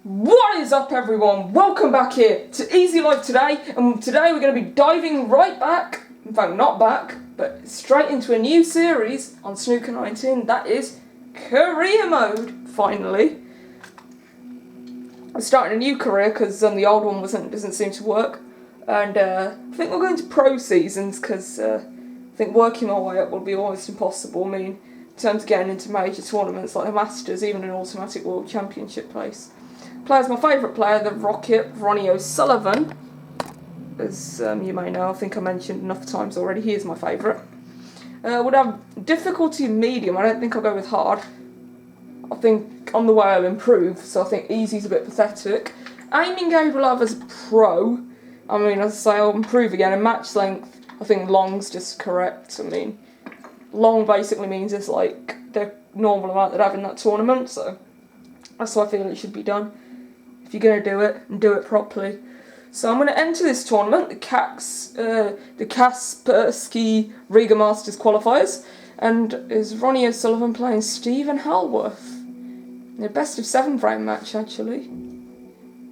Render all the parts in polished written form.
What is up, everyone? Welcome back here to Easy Life today, and today we're going to be diving right back, in fact not back, but straight into a new series on Snooker 19, that is Career Mode, finally. I'm starting a new career because the old one doesn't seem to work, and I think we're going to pro seasons because I think working my way up will be almost impossible. I mean, in terms of getting into major tournaments like the Masters, even an automatic World Championship place. Player's my favourite player, the Rocket, Ronnie O'Sullivan. As you may know, I think I mentioned enough times already, he is my favourite. Would have difficulty medium, I don't think I'll go with hard. I think on the way I'll improve, so I think easy's a bit pathetic. Aiming gauge will have as pro. I mean, as I say, I'll improve again. And match length, I think long's just correct. I mean, long basically means it's like the normal amount that I have in that tournament, so that's how I feel it should be done. If you're going to do it, and do it properly. So I'm going to enter this tournament, the Kaspersky Riga Masters qualifiers, and is Ronnie O'Sullivan playing Steven Hallworth. In a best of 7 frame match, actually.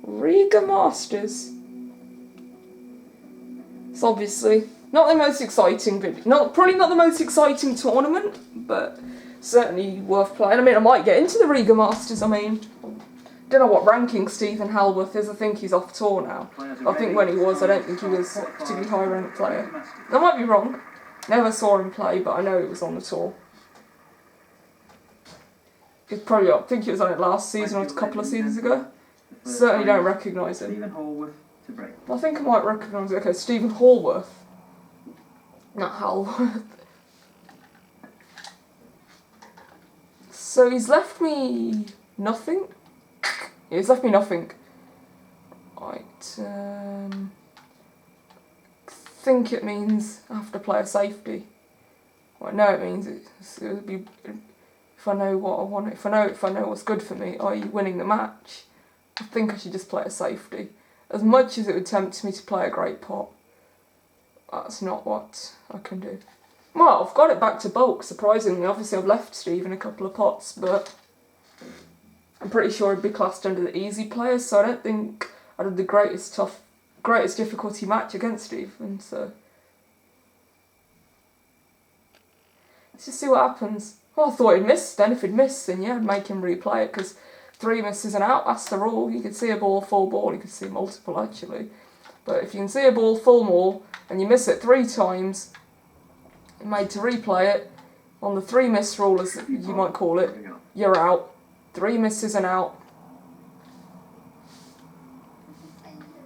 Riga Masters. It's obviously not the most exciting video, probably not the most exciting tournament, but certainly worth playing. I mean, I might get into the Riga Masters. I mean, don't know what ranking Steven Hallworth is. I think he's off tour now. I think when he was, I don't think he was a particularly high ranked player. I might be wrong. Never saw him play, but I know he was on the tour. He's probably up. I think he was on it last season or a couple of seasons ago. Certainly don't recognise him. I think I might recognise it. Okay, Steven Hallworth. Not Hallworth. So he's left me nothing. He's left me nothing. Right, I think it means I have to play a safety. Well, I know it means it would be, if I know what I want, if I know what's good for me, i.e. winning the match, I think I should just play a safety. As much as it would tempt me to play a great pot, that's not what I can do. Well, I've got it back to bulk, surprisingly. Obviously I've left Steven a couple of pots, but I'm pretty sure he'd be classed under the easy players, so I don't think I'd have the greatest difficulty match against Steven, so let's just see what happens. Well, I thought he'd miss then. If he'd miss, then yeah, I'd make him replay it, because 3 misses and out, that's the rule. You could see a ball, full ball, you could see multiple actually. But if you can see a ball, full ball, and you miss it 3 times, you're made to replay it. On the 3 miss rule, as you might call it, you're out. 3 misses and out.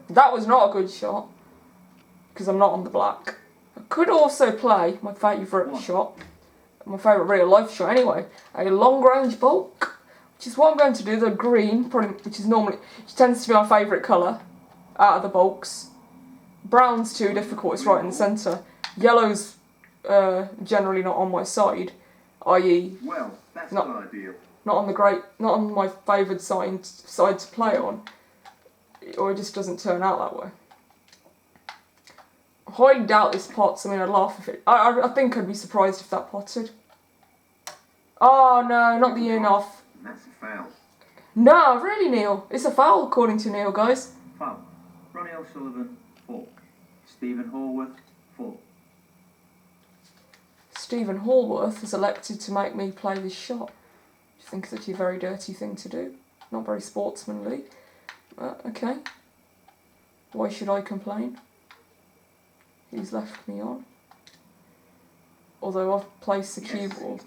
That was not a good shot, because I'm not on the black. I could also play my favourite shot, my favourite real life shot anyway, a long range bulk, which is what I'm going to do, the green, which tends to be my favourite colour out of the bulks. Brown's too difficult, it's right in the centre. Yellow's generally not on my side, i.e. Well, that's not ideal. Not on my favoured side to play on, or it just doesn't turn out that way. I highly doubt this pots. I mean, I'd laugh if it. I think I'd be surprised if that potted. Oh no, not the in-off. That's a foul. No, really, Neil. It's a foul according to Neil, guys. Foul. Ronnie O'Sullivan, 4. Steven Hallworth, 4. Steven Hallworth has elected to make me play this shot. I think it's actually a very dirty thing to do. Not very sportsmanly. Okay. Why should I complain? He's left me on. Although I've placed the cue ball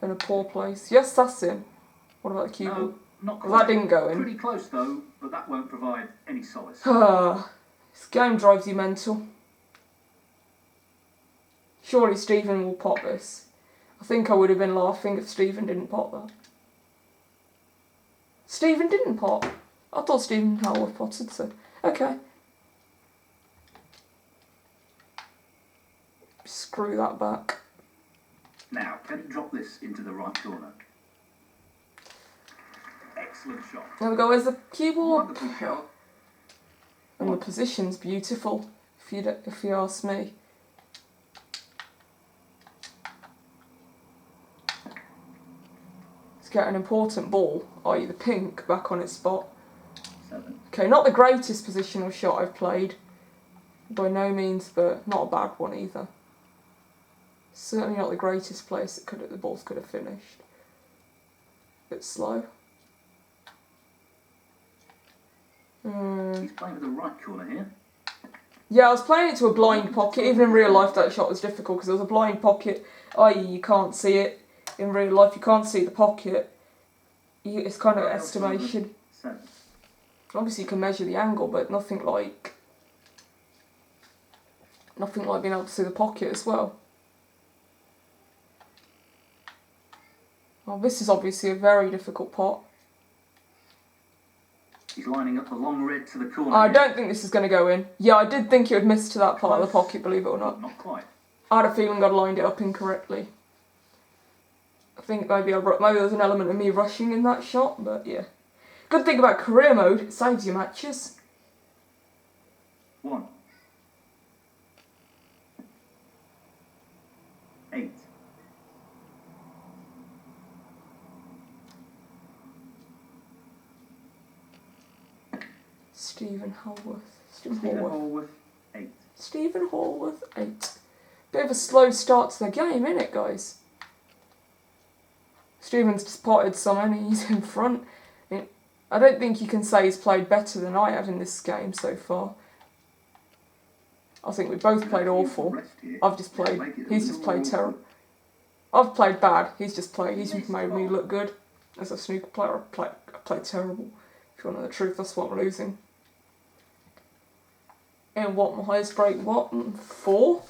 in a poor place. Yes, that's in. What about the cue ball? No, not quite. Well, that didn't go in. Pretty close though, but that won't provide any solace. This game drives you mental. Surely Steven will pot this. I think I would have been laughing if Steven didn't pot that. Steven didn't pot. I thought Steven Hallworth potted, so okay. Screw that back. Now, can you drop this into the right corner? Excellent shot. There we go, where's the cue ball? Wonderful shot. And the position's beautiful, if you ask me. Get an important ball, i.e. the pink, back on its spot. 7. Okay, not the greatest positional shot I've played, by no means, but not a bad one either. Certainly not the greatest place the balls could have finished. Bit slow. He's playing with the right corner here. Yeah, I was playing it to a blind pocket. Even in real life, that shot was difficult because there was a blind pocket, i.e. you can't see it. In real life, you can't see the pocket. It's kind of estimation. Obviously, you can measure the angle, but nothing like being able to see the pocket as well. Well, this is obviously a very difficult pot. He's lining up the long red to the corner. I don't think this is going to go in. Yeah, I did think it would miss to that part of the pocket, believe it or not. Not quite. I had a feeling I'd lined it up incorrectly. I think maybe there was an element of me rushing in that shot, but yeah. Good thing about career mode, it saves your matches. 1. 8. Steven Hallworth. Steven Hallworth, 8. Steven Hallworth, 8. Bit of a slow start to the game, innit, guys? Steven's just potted some and he's in front. I don't think you can say he's played better than I have in this game so far. I think we both played awful. He's just played terrible. I've played bad, he's made me look good. As a snooker player, I played terrible. If you want to know the truth, that's what I'm losing. And what, my highest break, what? 4?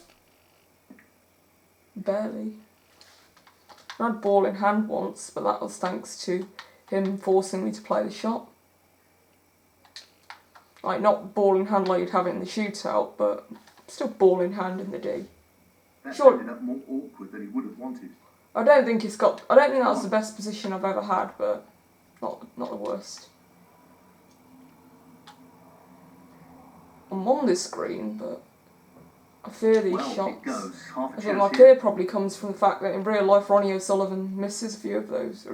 Barely. I had ball in hand once, but that was thanks to him forcing me to play the shot. Like, not ball in hand like you'd have it in the shootout, but still ball in hand in the D. That ended up more awkward than he would have wanted. I don't think that was the best position I've ever had, but not the worst. I'm on this screen, but I fear these shots. I think my fear probably comes from the fact that in real life Ronnie O'Sullivan misses a few of those,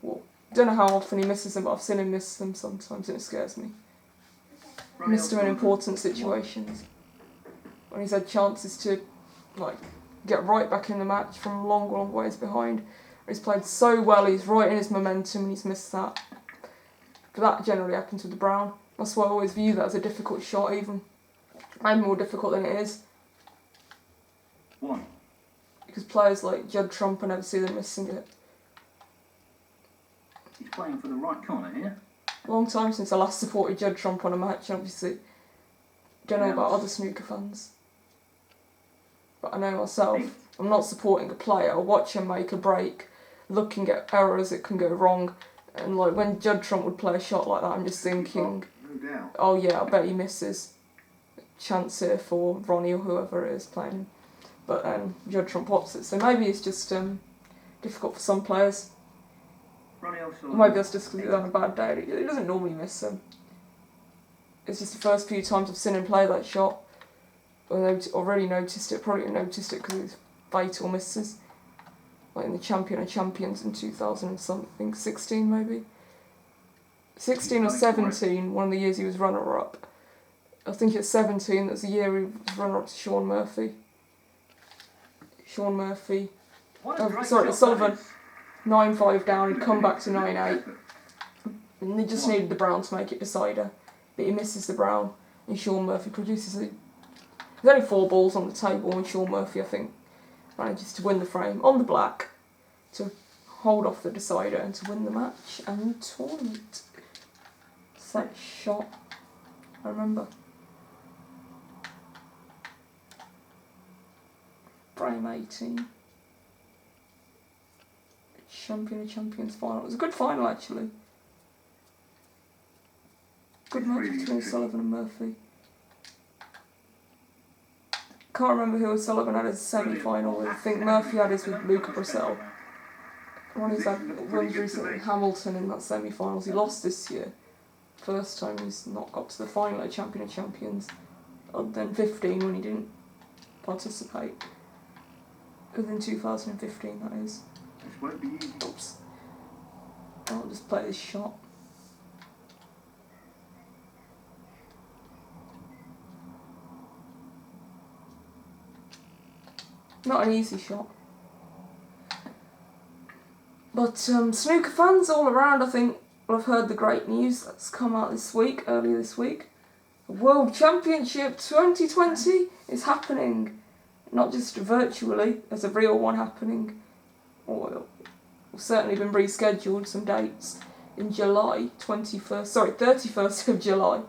or don't know how often he misses them, but I've seen him miss them sometimes and it scares me. Missed him in important situations. When he's had chances to get right back in the match from long ways behind. He's played so well, he's right in his momentum and he's missed that. But that generally happens with the brown. That's why I always view that as a difficult shot even. Maybe more difficult than it is. 1. Because players like Judd Trump, I never see them missing it. He's playing for the right corner here. Long time since I last supported Judd Trump on a match, and obviously don't know about other snooker fans. But I know myself, I'm not supporting a player, I watch him make a break, looking at errors that can go wrong, and when Judd Trump would play a shot like that, I'm just thinking, oh yeah, I bet he misses. Chance here for Ronnie or whoever it is playing him. But Judd Trump pops it, so maybe it's just difficult for some players. Maybe that's just because he's on a bad day. He doesn't normally miss them. It's just the first few times I've seen him play that shot. I've already noticed it, probably noticed it because it was fatal misses. Like in the Champion of Champions in 2000 16 maybe. 16 or 17, one of the years he was runner-up. I think it's 17, that's the year he was runner-up to Sean Murphy. O'Sullivan. 9-5 down, he'd come back to 9-8. And they just needed the brown to make it decider. But he misses the brown, and Sean Murphy produces it. There's only 4 balls on the table, and Sean Murphy, I think, manages to win the frame on the black, to hold off the decider and to win the match and tournament. It's that shot, I remember. Frame 18. Champion of Champions final. It was a good final actually. Good match between O'Sullivan and Murphy. Can't remember who O'Sullivan had his semi-final with. I think Murphy had his with Luca Brissell. Ronnie's had wins recently with Hamilton in that semi-finals. He lost this year. First time he's not got to the final at Champion of Champions. Other than 15 when he didn't participate. Within 2015 that is. This won't be easy. Oops. I'll just play this shot. Not an easy shot. But snooker fans all around, I think, will have heard the great news that's come out earlier this week. The World Championship 2020 is happening. Not just virtually, there's a real one happening. Or it's certainly been rescheduled, some dates in July 31st of July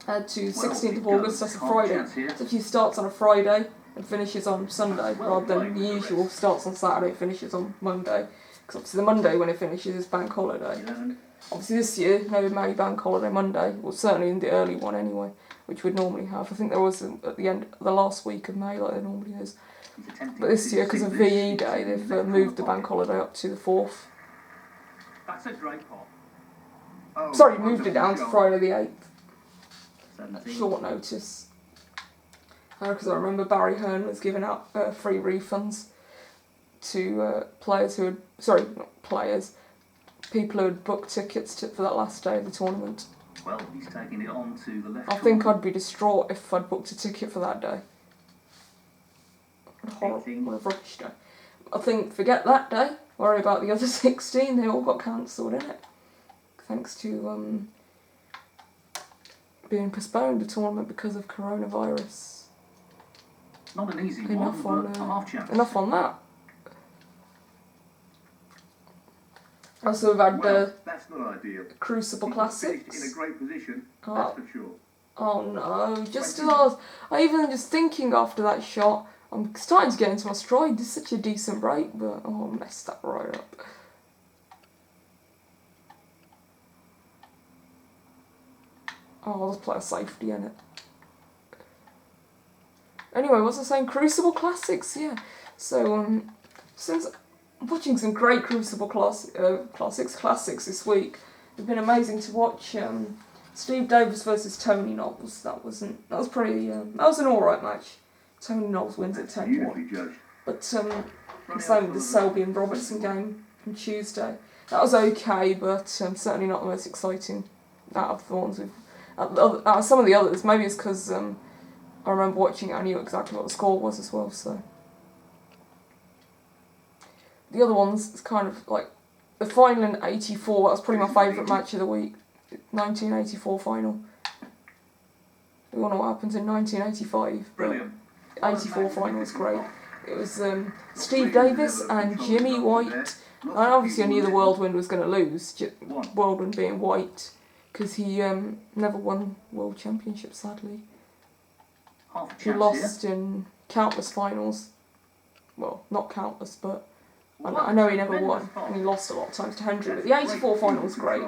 to 16th of August, that's a Friday. It actually starts on a Friday and finishes on Sunday, rather than the usual starts on Saturday and finishes on Monday. Because obviously the Monday when it finishes is bank holiday. Obviously this year, no May bank holiday Monday, well certainly in the early one anyway, which we'd normally have. I think there was at the end, the last week of May like there normally is. But this year, because of VE Day, they've moved the bank holiday up to the 4th. That's a great pot. Sorry, moved it down to Friday the 8th. Short notice. Because I remember Barry Hearn was giving out free refunds to players who had... Sorry, not players. People who had booked tickets for that last day of the tournament. Well, he's taking it on to the left. I think I'd be distraught if I'd booked a ticket for that day. Horrible, what a rubbish day. I think, forget that day, worry about the other 16, they all got cancelled, innit? Thanks to being postponed, the tournament, because of coronavirus. Not an easy Enough one, on, but a half chance. Enough on that. Also, we've had that's not ideal. Crucible Classics. In a great position, that's for sure. Oh no, just as I even just thinking after that shot, I'm starting to get into my stride. This is such a decent break, but oh, I messed that right up. Oh, I'll just play a safety in it. Anyway, what was I saying? Crucible Classics, yeah. So, since I'm watching some great Crucible classics this week, it's been amazing to watch. Steve Davis versus Tony Knowles. That was an alright match. Tony Knowles wins at 10-1. But same with the Selby and Robertson game from Tuesday. That was okay, but certainly not the most exciting out of the ones we've... some of the others, maybe it's because I remember watching it, I knew exactly what the score was as well, so... The other ones, it's kind of like... The final in 84, that was probably my favourite match of the week. 1984 final. We all know what happens in 1985. Brilliant. 84 final was great. It was Steve Davis and Jimmy White. And obviously I knew the Whirlwind was going to lose, Whirlwind being White, because he never won World Championship, sadly. He lost in countless finals. Well, not countless, but I know he never won, and he lost a lot of times to Hendry. But the 84 final was great.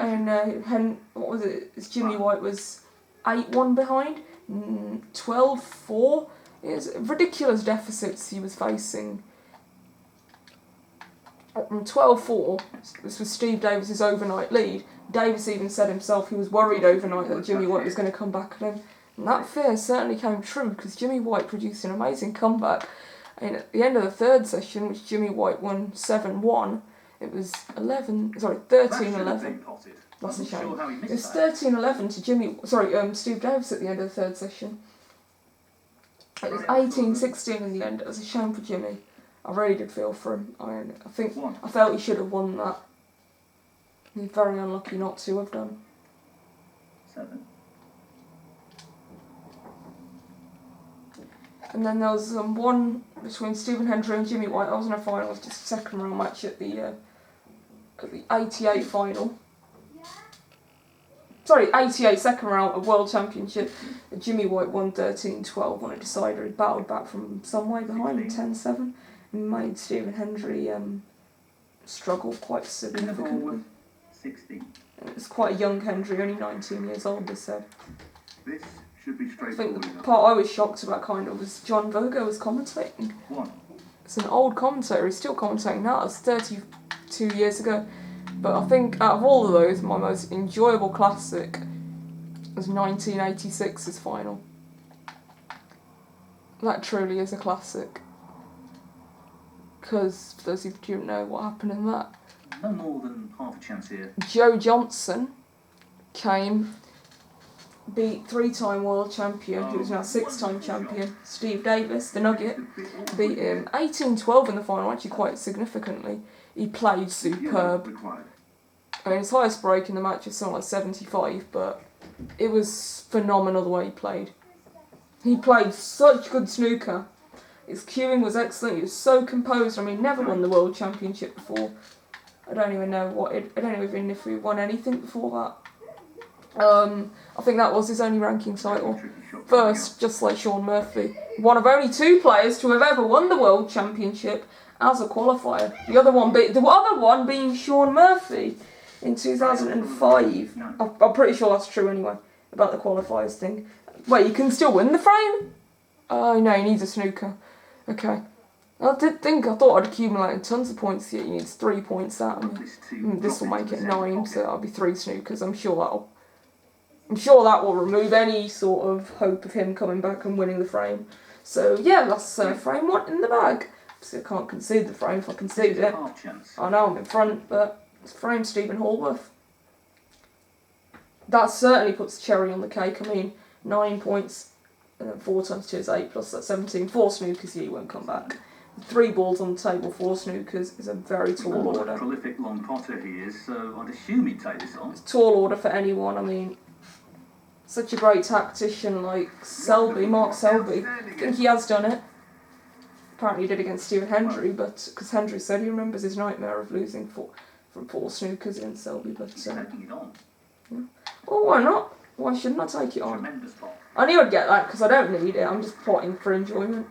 And what was it? Jimmy White was 8-1 behind, 12-4. It was ridiculous deficits he was facing. From 12-4, this was Steve Davis's overnight lead. Davis even said himself he was worried overnight that Jimmy White was going to come back at him. And that fear certainly came true, because Jimmy White produced an amazing comeback. And at the end of the third session, which Jimmy White won 7-1, it was 13-11. That's a shame. It was 13-11 to Steve Davis at the end of the third session. It was 18-16 in the end. It was a shame for Jimmy. I really did feel for him. I felt he should have won that. He's very unlucky not to have done. 7. And then there was one between Stephen Hendry and Jimmy White. That wasn't a final, it was just a second round match at the 88 final. Sorry, 88 second round of World Championship. Jimmy White won 13-12 on a decider. He battled back from some way behind, 10-7, and made Stephen Hendry struggle quite significantly. 16. It was quite a young Hendry, only 19 years old, they said. This should be I straightforward. think the part I was shocked about kind of was John Virgo was commentating. 1. It's an old commentator, he's still commentating now, it was 32 years ago. But I think out of all of those, my most enjoyable classic was 1986's final. That truly is a classic. Because, for those of you who don't know what happened in that, No more than half a chance here. Joe Johnson came beat 3-time world champion, who is now 6-time champion, Steve Davis, the Nugget, beat him 18-12 in the final, actually quite significantly. He played superb. I mean, his highest break in the match is something like 75, but it was phenomenal the way he played. He played such good snooker. His cueing was excellent. He was so composed. I mean, never won the world championship before. I don't even know I don't even know if he won anything before that. I think that was his only ranking title. First, just like Shaun Murphy, one of only 2 players to have ever won the world championship as a qualifier. The other one being Shaun Murphy in 2005. I'm pretty sure that's true anyway, about the qualifiers thing. Wait, you can still win the frame? Oh no, he needs a snooker. Okay. I thought I'd accumulated tons of points here. He needs 3 points out of me. This will make it 9, so that'll be 3 snookers. I'm sure that will remove any sort of hope of him coming back and winning the frame. So yeah, that's frame 1 in the bag. So I can't concede the frame if I concede it. I know I'm in front, but it's frame Steven Hallworth. That certainly puts the cherry on the cake. I mean, 9 points, and then 4 times 2 is 8, plus that's 17. 4 snookers, he won't come back. 3 balls on the table, 4 snookers is a very tall order. Prolific long potter he is, so I'd assume he'd take this on. It's a tall order for anyone. I mean, such a great tactician like Mark Selby. I think he has done it. Apparently he did against Stephen Hendry, but because Hendry said he remembers his nightmare of losing from 4 snookers against Selby. But taking it on. Yeah. Well, why not? Why shouldn't I take it on? Tremendous pot. I knew I'd get that because I don't need it. I'm just potting for enjoyment.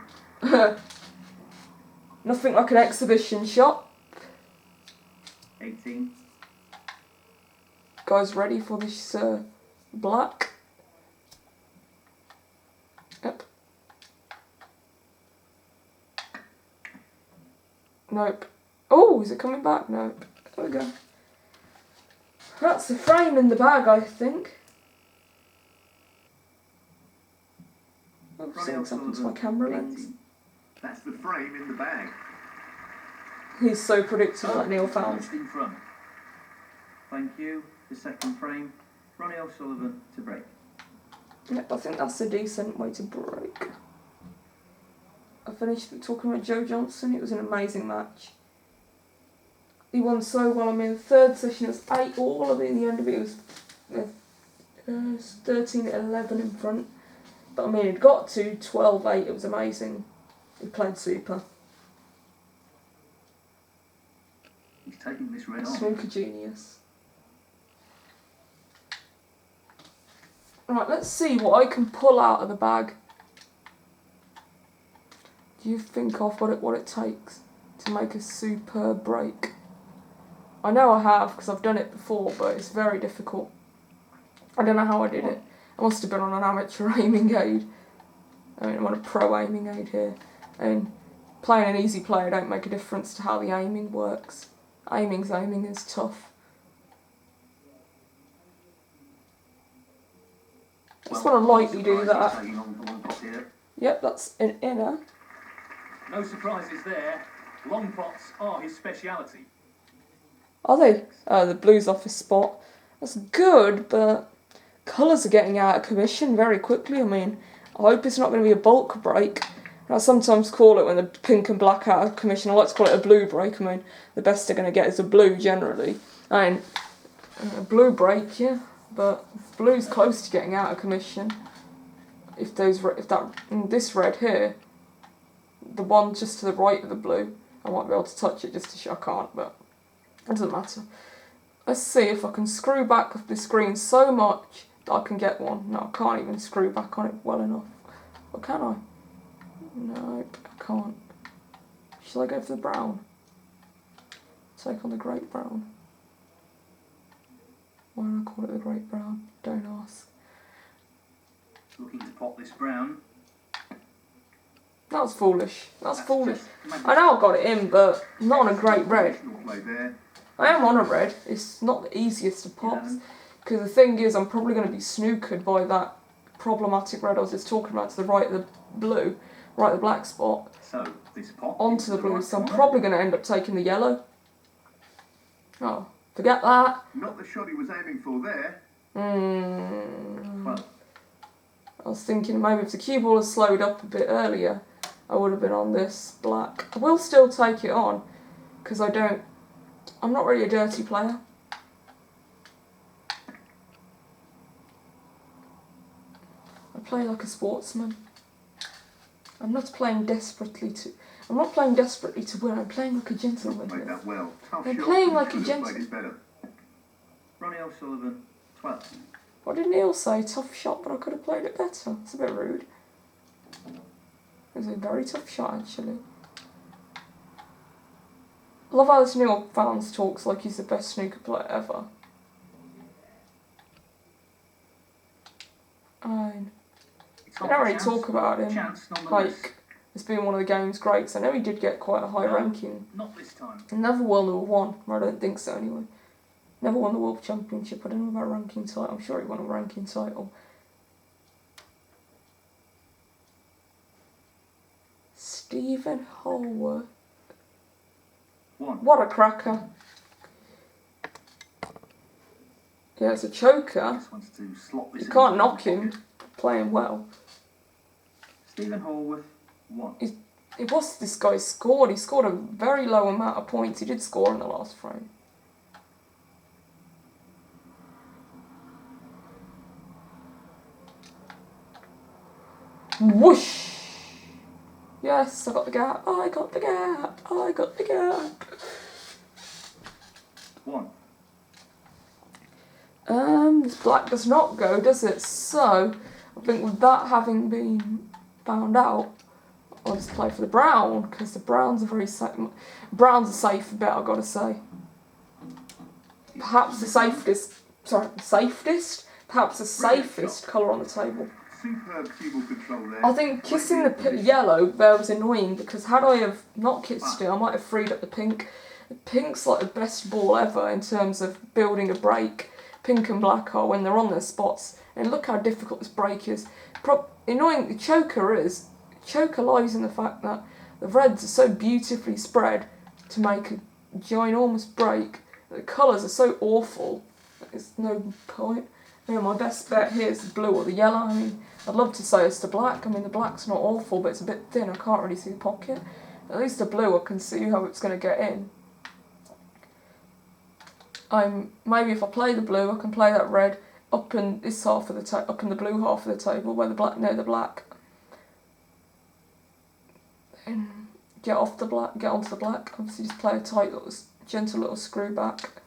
Nothing like an exhibition shot. 18. Guys, ready for this black? Yep. Nope. Oh, is it coming back? Nope. There we go. That's the frame in the bag, I think. Oh, something's happened to my camera lens. That's the frame in the bag. He's so predictable, that Neil found. In front. Thank you. The second frame. Ronnie O'Sullivan to break. Yep, I think that's a decent way to break. I finished talking about Joe Johnson. It was an amazing match. He won so well. I mean, the third session was 8 all. I mean, the end of it was 13-11 in front. But I mean, it got to 12-8. It was amazing. He played super. He's taking this red on. Snooker genius. Right, let's see what I can pull out of the bag. Do you think I've got what it takes to make a superb break? I know I have, because I've done it before, but it's very difficult. I don't know how I did it. I must have been on an amateur aiming aid. I mean, I'm on a pro aiming aid here. And playing an easy player don't make a difference to how the aiming works. Aiming is tough. Just want to lightly do that. Yep, that's an inner. No surprises there. Long pots are his speciality. Are they? Oh, the blue's off his spot. That's good, but colours are getting out of commission very quickly. I mean, I hope it's not going to be a bulk break. I sometimes call it when the pink and black out of commission. I like to call it a blue break. I mean, the best they're going to get is a blue generally. I mean, a blue break, yeah, but blue's close to getting out of commission. If this red here, the one just to the right of the blue, I might be able to touch it just to show I can't, but it doesn't matter. Let's see if I can screw back the screen so much that I can get one. No, I can't even screw back on it well enough. Or can I? Nope, I can't. Shall I go for the brown? Take on the great brown. Why do I call it the great brown? Don't ask. Looking to pop this brown. That was foolish. That's foolish. I know I got it in, but not on a great red. I am on a red. It's not the easiest of pops. Because the thing is, I'm probably going to be snookered by that problematic red I was just talking about to the right of the blue. Right, the black spot, so this pot onto the blue, so I'm probably going to end up taking the yellow. Oh, forget that. Not the shot he was aiming for there. Well, I was thinking maybe if the cue ball had slowed up a bit earlier, I would have been on this black. I will still take it on, because I'm not really a dirty player. I play like a sportsman. I'm not playing desperately to win, I'm playing like a gentleman. Played that well. Tough I'm shot, playing but like a could have gentleman. played it better. Ronnie O'Sullivan, 12. What did Neil say? Tough shot, but I could have played it better. It's a bit rude. It was a very tough shot, actually. Love how this Neil fans talks like he's the best snooker player ever. I don't really talk about him like as being one of the game's greats. I know he did get quite a high ranking. Not this time. He never won number one. I don't think so anyway. Never won the World Championship. I don't know about a ranking title. I'm sure he won a ranking title. Steven Hallworth. What a cracker. Yeah, it's a choker. You can't knock him playing well. Steven Hallworth, 1. It was this guy scored. He scored a very low amount of points. He did score in the last frame. Whoosh! Yes, I got the gap. I got the gap. I got the gap. 1. This black does not go, does it? So, I think with that having been found out, I'll just play for the brown, because the browns are very safe. Brown's a safe bet, I've got to say. Perhaps the safest colour on the table. Superb cue ball control there. I think kissing the yellow there was annoying, because had I have not kissed it, I might have freed up the pink. The pink's like the best ball ever in terms of building a break. Pink and black are when they're on their spots. And look how difficult this break is. Annoying the choker is. Choker lies in the fact that the reds are so beautifully spread to make a ginormous break. The colours are so awful. There's no point. You know, my best bet here is the blue or the yellow. I mean, I'd love to say it's the black. I mean, the black's not awful, but it's a bit thin. I can't really see the pocket. At least the blue, I can see how it's going to get in. Maybe if I play the blue, I can play that red up in this half of the up in the blue half of the table where the black the black. And get onto the black. Obviously, just play a tight little, gentle little screw back.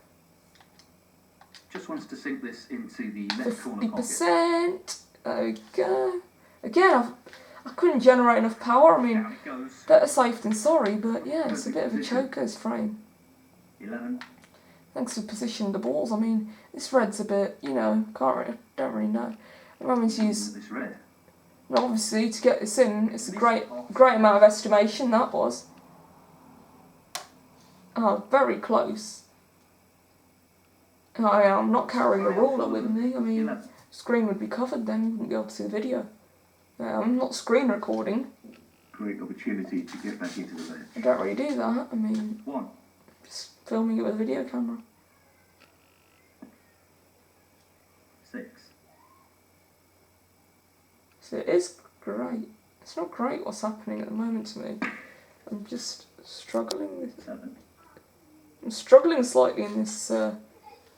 Just wants to sink this into the left corner pocket. 50%. There we go. Again, I couldn't generate enough power. I mean, better safe than sorry, but yeah, it's a bit of a choker's frame. 11. Thanks for positioning the balls. I mean, this red's a bit, you know, don't really know. I'm having to use this red. And obviously, to get this in, it's a great amount of estimation, that was. Oh, very close. I'm not carrying a ruler with me. I mean, screen would be covered then, you wouldn't be able to see the video. I'm not screen recording. Great opportunity to get back into the ledge. I don't really do that. I mean, just filming it with a video camera. 6. So it is great. It's not great what's happening at the moment to me. I'm just struggling with... 7. I'm struggling slightly in this...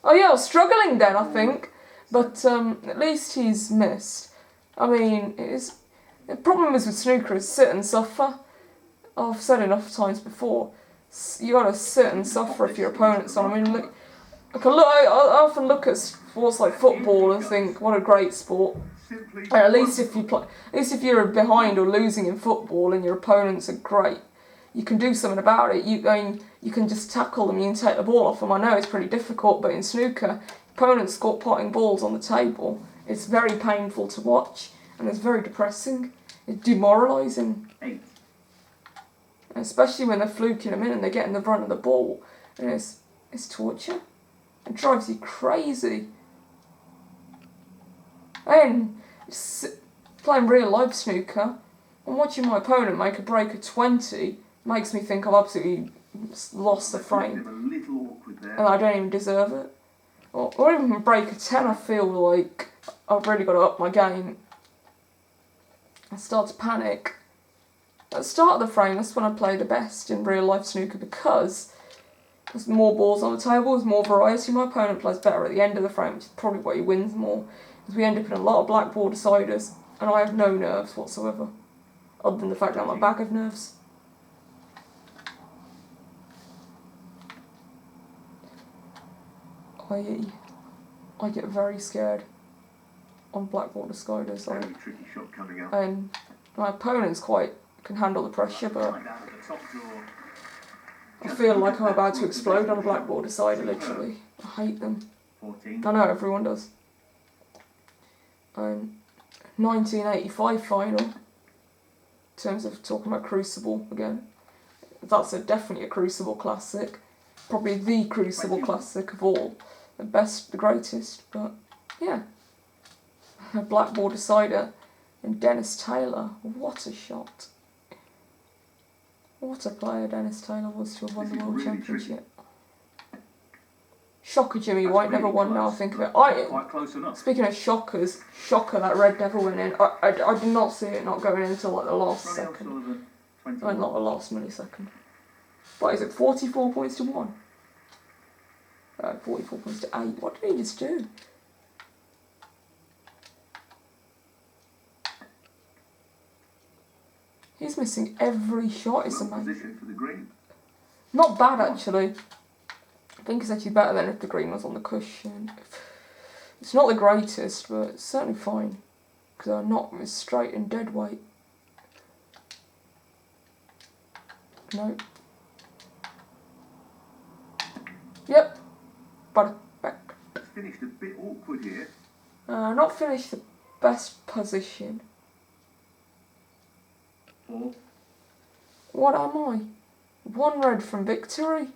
Oh yeah, I was struggling then, I think. But at least he's missed. I mean, the problem is with snooker is sit and suffer. I've said enough times before. You gotta sit and suffer if your opponent's on. I mean, look, I often look at sports like football and think, what a great sport. And at least if you're behind or losing in football and your opponents are great, you can do something about it. You can just tackle them, you can take the ball off them. I know it's pretty difficult, but in snooker, opponents score potting balls on the table. It's very painful to watch, and it's very depressing. It's demoralising. 8. Especially when they're fluking them in and they're getting the run of the ball. And it's torture. It drives you crazy. And playing real life snooker and watching my opponent make a break of 20 makes me think I've absolutely lost the frame. And I don't even deserve it. Or even a break of 10, I feel like I've really got to up my game. I start to panic. At the start of the frame, that's when I play the best in real life snooker, because there's more balls on the table, there's more variety. My opponent plays better at the end of the frame, which is probably why he wins more, because we end up in a lot of black ball deciders, and I have no nerves whatsoever, other than the fact that I'm a bag of nerves. I get very scared on black ball deciders. Very tricky shot coming up. And my opponent's can handle the pressure, but I feel like I'm about to explode on a black ball decider, literally. I hate them. 14. I know everyone does. 1985 final, in terms of talking about Crucible again. That's definitely a Crucible classic. Probably the Crucible classic of all. The best, the greatest, but yeah. A black ball decider and Dennis Taylor. What a shot. What a player Dennis Taylor was to have won the World Championship. Shocker Jimmy White never won, now I think of it. Quite close enough. Speaking of shockers, shocker that Red Devil went in. I did not see it not going in until like the last Ronnie second. O'Sullivan, Oh, 21. not the last millisecond. What is it, 44 points to 1? 44 points to 8. What did he just do? He's missing every shot, it's amazing. Position for the green. Not bad, actually. I think it's actually better than if the green was on the cushion. It's not the greatest, but it's certainly fine, because I'm not straight and dead weight. No. Yep. But back. It's finished a bit awkward here. Not finished the best position. 4. What am I? 1 red from victory.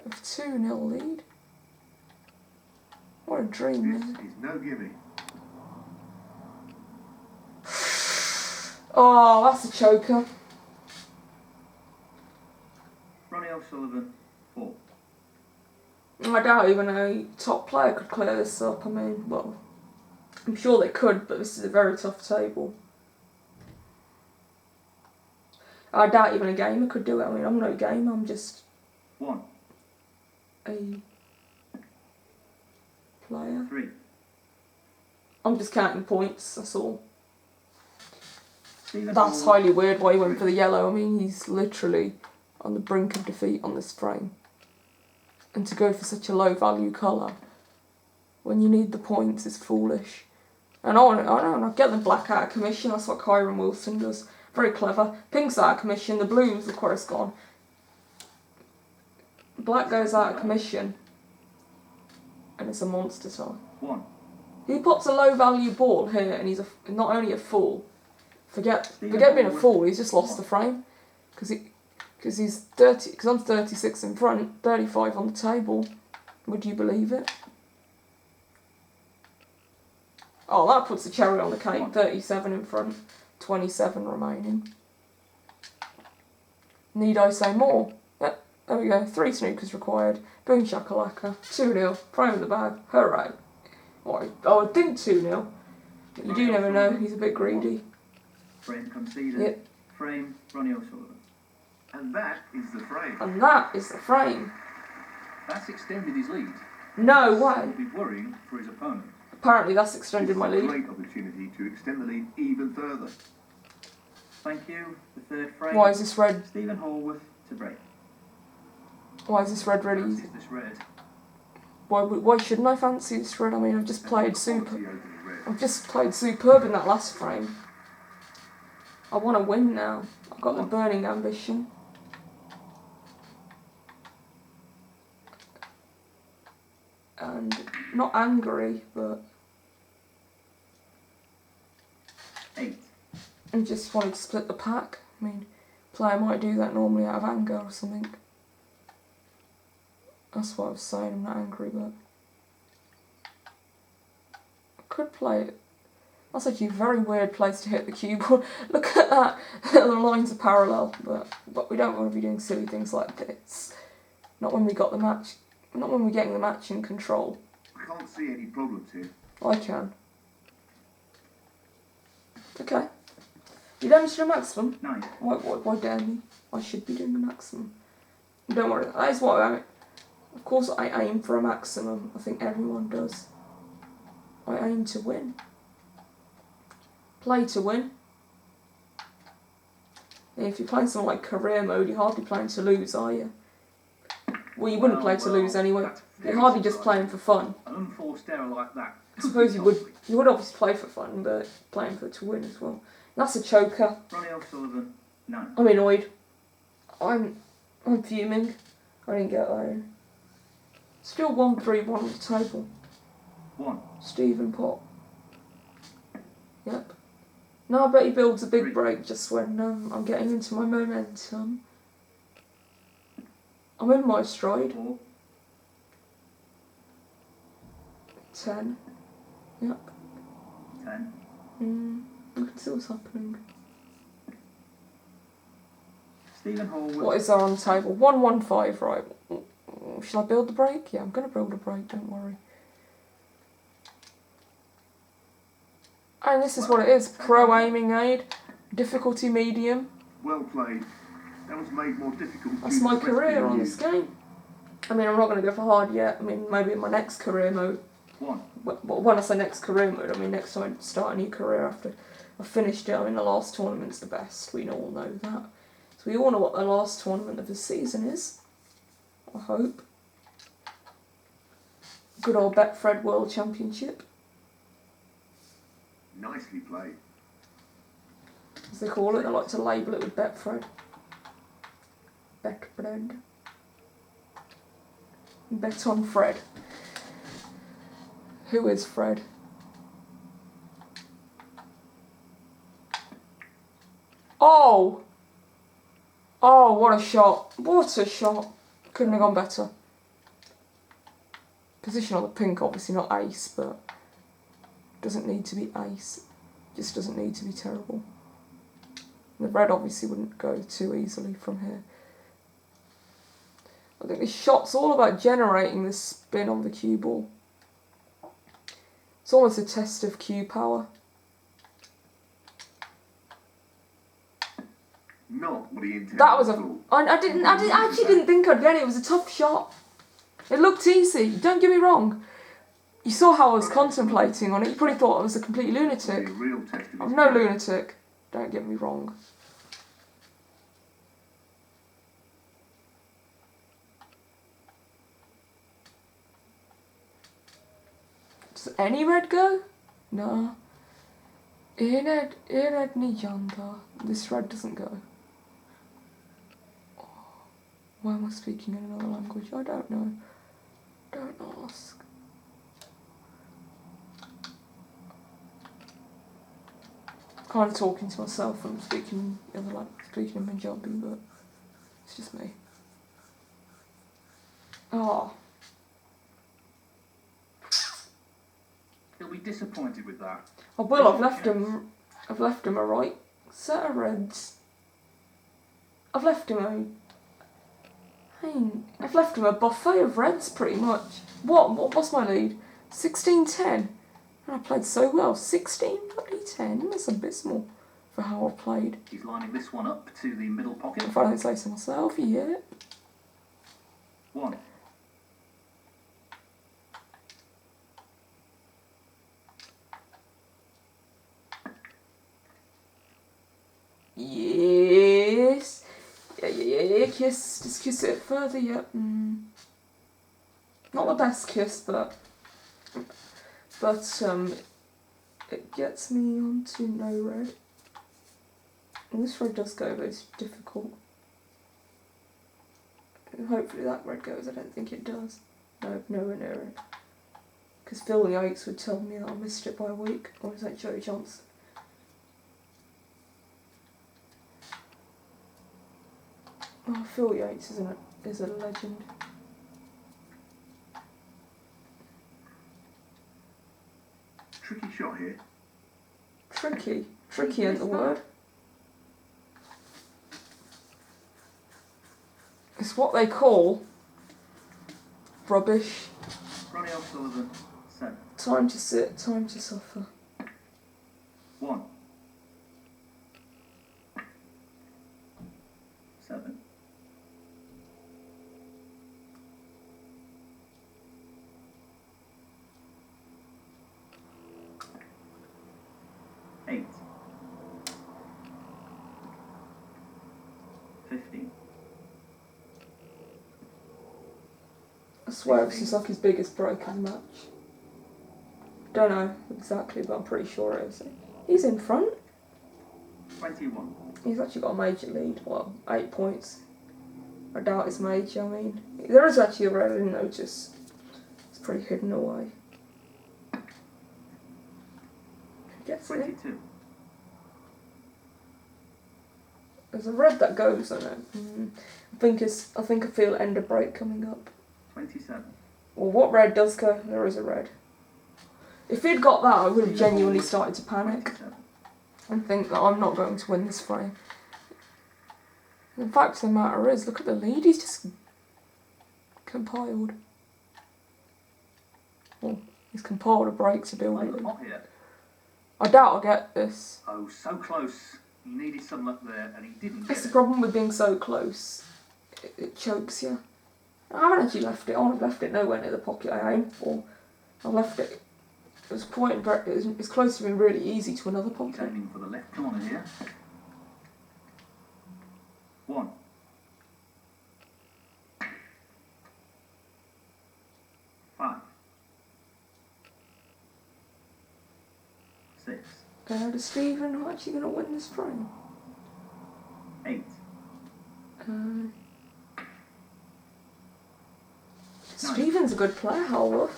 Of 2-0 lead. What a dream, This isn't it? is no gimme. Oh, that's a choker. Ronnie O'Sullivan, 4. I doubt even a top player could clear this up. I mean, well, I'm sure they could, but this is a very tough table. I doubt even a gamer could do it. I mean, I'm no gamer, I'm just 1. a player. 3. I'm just counting points, that's all. Steven That's Hallworth, highly weird why he went for the yellow. I mean, he's literally on the brink of defeat on this frame. And to go for such a low value colour when you need the points is foolish. And I get the black out of commission, that's what Kyron Wilson does. Very clever. Pink's out of commission, the blues, of course, gone. Black goes out of commission. And it's a monster time. 1. He pops a low value ball here and he's not only a fool. Forget being a fool, he's just lost the frame. Because he's 30, because I'm 36 in front, 35 on the table. Would you believe it? Oh, that puts the cherry on the cake. 37 in front, 27 remaining. Need I say more? Yep, there we go. 3 snookers required. Boom shakalaka. 2-0. Frame of the bag. Hooray. I think 2-0. But you do never know. He's a bit greedy. Frame conceded. Yep. Frame, Ronnie O'Sullivan. And that is the frame. And that is the frame. That's extended his lead. No Will way. be worrying for his opponent. Apparently that's This extended is my a lead. great opportunity to extend the lead even further. Thank you. The 3rd frame. Why is this red? Steven Hallworth to break. Why is this red really easy? Fancies this red. Why shouldn't I fancy this red? I mean, I've just played Quality super. opening red. I've just played superb in that last frame. I want to win now. I've got the burning ambition. And not angry, but 8. I just wanted to split the pack. I mean, player might do that normally out of anger or something. That's what I was saying, I'm not angry, but I could play it. That's actually a very weird place to hit the cue ball. Look at that, the lines are parallel, but we don't want to be doing silly things like this. Not when we got the match, not when we're getting the match in control. I can't see any problems here. I can. Okay. You don't need to do maximum. 9. Why dare me? I should be doing the maximum. Don't worry, that is what I... Of course I aim for a maximum. I think everyone does. I aim to win. Play to win. And if you're playing something like career mode, you're hardly playing to lose, are you? Well, you wouldn't play to lose anyway. You're hardly just playing for fun. An unforced error like that. I suppose you would. You would obviously play for fun, but playing for to win as well. That's a choker. Ronnie O'Sullivan, 9. I'm annoyed. I'm fuming. I didn't get that in. Still 1-3-1 on the table. 1. Steven Pot. Yep. No, I bet he builds a big break just when I'm getting into my momentum. I'm in my stride. 4. 10. Yep. 10. I can see what's happening. Steven Hallworth. What is there on the table? 1-1-5, right. Shall I build the break? Yeah, I'm going to build a break, don't worry. And this is what it is. Pro aiming aid. Difficulty medium. Well played. That was made more difficult. That's my career on this game. I mean, I'm not going to go for hard yet. I mean, maybe in my next career mode. 1. When I say next career mode, I mean next time I start a new career after I've finished it. I mean, the last tournament's the best. We all know that. So we all know what the last tournament of the season is. I hope. Good old Betfred World Championship. Nicely played. As they call it, they like to label it with Betfred. Betfred. Bet on Fred. Who is Fred? Oh! Oh, what a shot. What a shot. Couldn't have gone better. Position on the pink, obviously not ace, but doesn't need to be ace. Just doesn't need to be terrible. The red obviously wouldn't go too easily from here. I think this shot's all about generating the spin on the cue ball. It's almost a test of cue power. Not what he intended. That was I actually didn't think I'd get it. It was a tough shot. It looked easy. Don't get me wrong. You saw how I was contemplating on it. You probably thought I was a complete lunatic. I'm no lunatic. Don't get me wrong. Does any red go? No. Red ni janda. This red doesn't go. Why am I speaking in another language? I don't know. Don't ask. Kind of talking to myself when I'm speaking speaking in Punjabi, but it's just me. Oh. He'll be disappointed with that. Oh well, I've left him a right set of reds. I've left him a buffet of reds pretty much. What's my lead? 16-10. And I played so well. 16-10. That's abysmal for how I played. He's lining this one up to the middle pocket. If I don't say so myself, yeah. 1. Yes. Yeah. Kiss. Just kiss it further, yeah. Not the best kiss, but it gets me onto no red. And this red does go, but it's difficult. And hopefully that red goes. I don't think it does. No, nowhere near it. Because Phil Yates would tell me that I missed it by a week. Or is that Joe Johnson? Oh, Phil Yates is a legend. Tricky shot here. Tricky ain't the word. It's what they call rubbish. Ronnie O'Sullivan, 7. Time to sit, time to suffer. 1. swear this is like his biggest break of the match. Don't know exactly, but I'm pretty sure it is. He's in front. 21. He's actually got a major lead. Well, 8 points. I doubt it's major, I mean. There is actually a red, I didn't notice. It's pretty hidden away. Gets it. 22. There's a red that goes on it. I think I feel end of break coming up. 27. Well, what red does go? There is a red. If he'd got that, I would have genuinely started to panic 27. and think that I'm not going to win this frame. The fact of the matter is, look at the lead he's just compiled. Well, he's compiled a break to build On it. the pot here. I doubt I'll get this. Oh, so close. He needed some luck there, and he didn't get That's the it. problem with being so close. It chokes you. I haven't actually left it on. I've left it nowhere near the pocket I aimed for. I left it. It was it's close to being really easy to another He's pocket. aiming for the left corner here. 1. 5. 6. Does Steven actually going to win this frame? 8. Steven's a good player, Hallworth.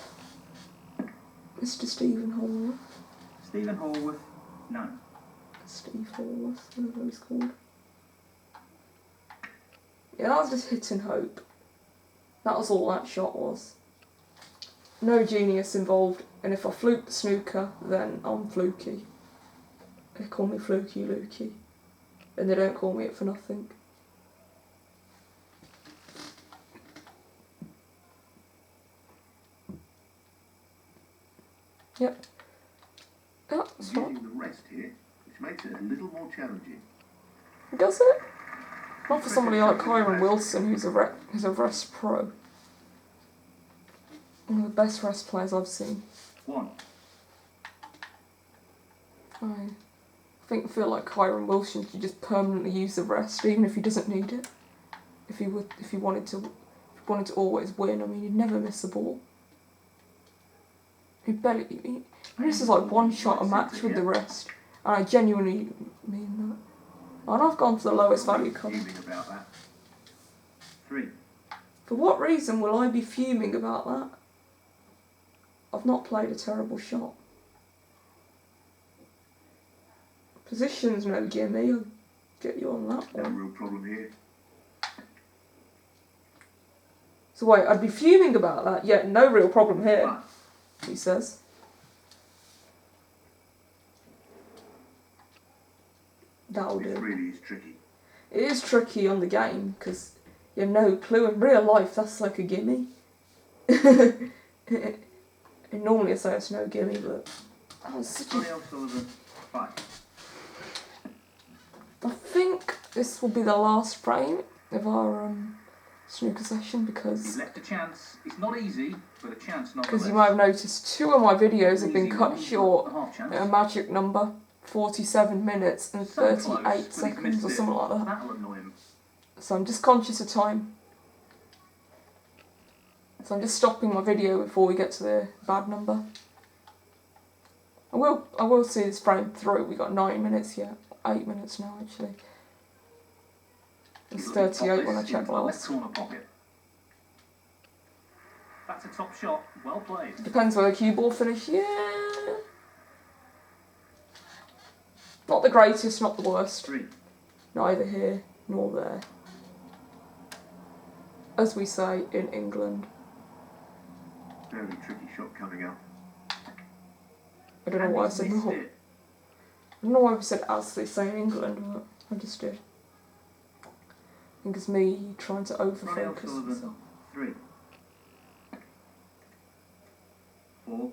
Mr. Steven Hallworth. Steven Hallworth, 9. Steve Hallworth, whatever he's called. Yeah, that was just hit and hope. That was all that shot was. No genius involved, and if I fluke the snooker, then I'm fluky. They call me Fluky Lukey, and they don't call me it for nothing. Yep. That's I'm right. using the rest here, which makes it a little more challenging. Does it? Not for somebody like Kyron Wilson, who's a rest pro. One of the best rest players I've seen. 1. I feel like Kyron Wilson should just permanently use the rest, even if he doesn't need it. If he wanted to always win, I mean, he'd never miss a ball. He misses like one shot a match with the rest, and I genuinely mean that. And I've gone for the lowest value colour. Fuming about that. 3. For what reason will I be fuming about that? I've not played a terrible shot. Position's no gimme, I'll get you on that No one. real problem here. So wait, I'd be fuming about that, yet no real problem here, 5. he says. That'll This do. really is tricky. It is tricky on the game, because you have no clue. In real life, that's like a gimme. And normally I say it's no gimme, but that was such Ronnie a... O'Sullivan, 5. I think this will be the last frame of our snooker session, He's because left a chance. It's not easy, but a chance not you might have noticed 2 of my videos have been cut short Half at a magic number, 47 minutes and 38 seconds or something like that. That'll annoy him. So I'm just conscious of time. So I'm just stopping my video before we get to the bad number. I will see this frame through. We got 9 minutes yet. 8 minutes now actually. It was 38 when I checked Left last. corner pocket. That's a top shot. Well played. Depends where the cue ball finish. Yeah. Not the greatest, not the worst. 3. Neither here nor there. As we say in England. Very tricky shot coming up. I don't know why I said missed more. it. I don't know why we said as they say in England, but I just did. I think it's me trying to Ronnie overfocus. O'Sullivan, So. 3. 4.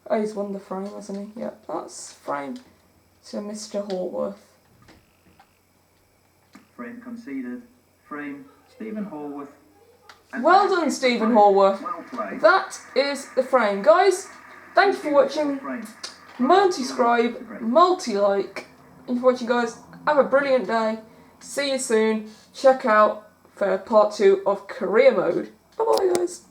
Oh, he's won the frame, hasn't he? Yep, that's frame to Mr. Hallworth. Frame conceded. Frame, Steven Hallworth. And Well done, Steven Hallworth. Well played. That is the frame. Guys, thank you for watching. Frame. Multi-scribe, multi-like. Thank you for watching, guys. Have a brilliant day. See you soon. Check out for part 2 of career mode. Bye bye, guys.